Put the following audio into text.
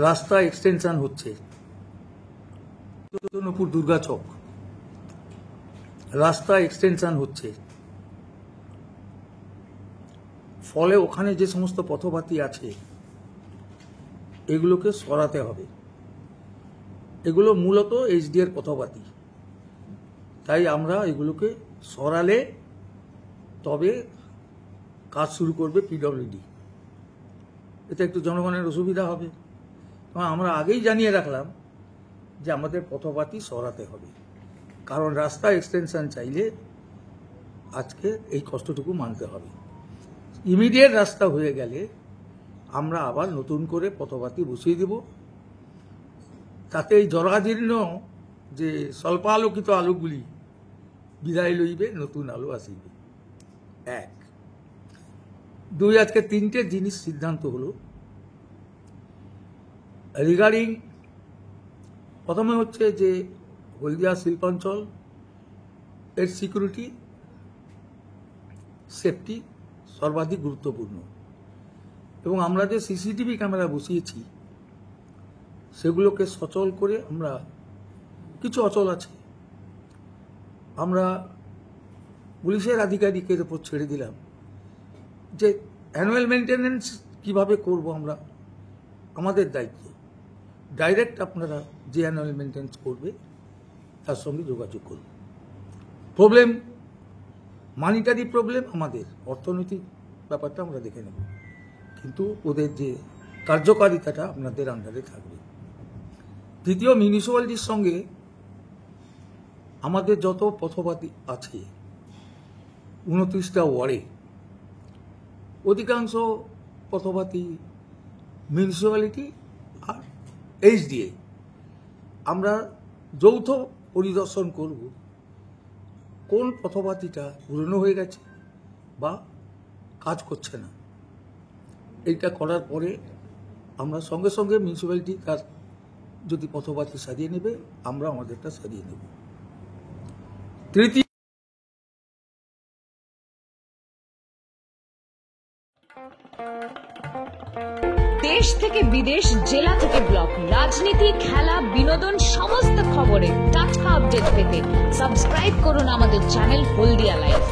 রাস্তা এক্সটেনশন হচ্ছে, চৈতন্যপুর দুর্গাচক রাস্তা এক্সটেনশন হচ্ছে, ফলে ওখানে যে সমস্ত পথপাতি আছে এগুলোকে সরাতে হবে। এগুলো মূলত এইচডি এর পথপাতি, তাই আমরা এগুলোকে সরালে তবে কাজ শুরু করবে পিডব্লিউডি। এতে একটু জনগণের অসুবিধা হবে। আমরা আগেই জানিয়ে রাখলাম যে আমাদের পথপাতি সরাতে হবে, কারণ রাস্তা এক্সটেনশন চাইলে আজকে এই কষ্টটুকু মানতে হবে। ইমিডিয়েট রাস্তা হয়ে গেলে আমরা আবার নতুন করে পথপাতি বসিয়ে দেব, তাতে এই জরাজীর্ণ যে স্বল্প আলোকিত আলোগুলি বিদায় লইবে, নতুন আলো আসিবে। এক দুই, আজকে তিনটে জিনিস সিদ্ধান্ত হলো রিগার্ডিং। প্রথমে হচ্ছে যে হলদিয়া শিল্পাঞ্চল এর সিকিউরিটি সেফটি সর্বাধিক গুরুত্বপূর্ণ, এবং আমরা যে সিসিটিভি ক্যামেরা বসিয়েছি সেগুলোকে সচল করে, আমরা কিছু অচল আছে আমরা পুলিশের আধিকারিকের উপর ছেড়ে দিলাম যে অ্যানুয়াল মেনটেন্যান্স কিভাবে করব আমরা, আমাদের দায়িত্ব। ডাইরেক্ট আপনারা যে অ্যানুয়াল মেনটেন্যান্স করবে তার সঙ্গে যোগাযোগ করুন। প্রবলেম মানিটারি প্রবলেম, আমাদের অর্থনৈতিক ব্যাপারটা আমরা দেখে নেব, কিন্তু ওদের যে কার্যকারিতাটা আপনাদের আন্ডারে থাকবে। দ্বিতীয়, মিউনিসিপ্যালিটির সঙ্গে আমাদের যত পথপাতি আছে 29টা ওয়ার্ডে, অধিকাংশ পথপাতি মিউনিসিপ্যালিটি আর এইচডিএ, আমরা যৌথ পরিদর্শন করব কোন পথপাতিটা পুরনো হয়ে গেছে বা কাজ করছে না। এইটা করার পরে আমরা সঙ্গে সঙ্গে মিউনিসিপ্যালিটি তার যদি পথপাতি সারিয়ে নেবে, আমরা আমাদেরটা সারিয়ে নেব। তৃতীয়, দেশ থেকে বিদেশ, জেলা থেকে ব্লক, রাজনীতি, খেলা, বিনোদন, সমস্ত খবরে টাটকা আপডেট পেতে সাবস্ক্রাইব করুন আমাদের চ্যানেল হলদিয়া লাইভ।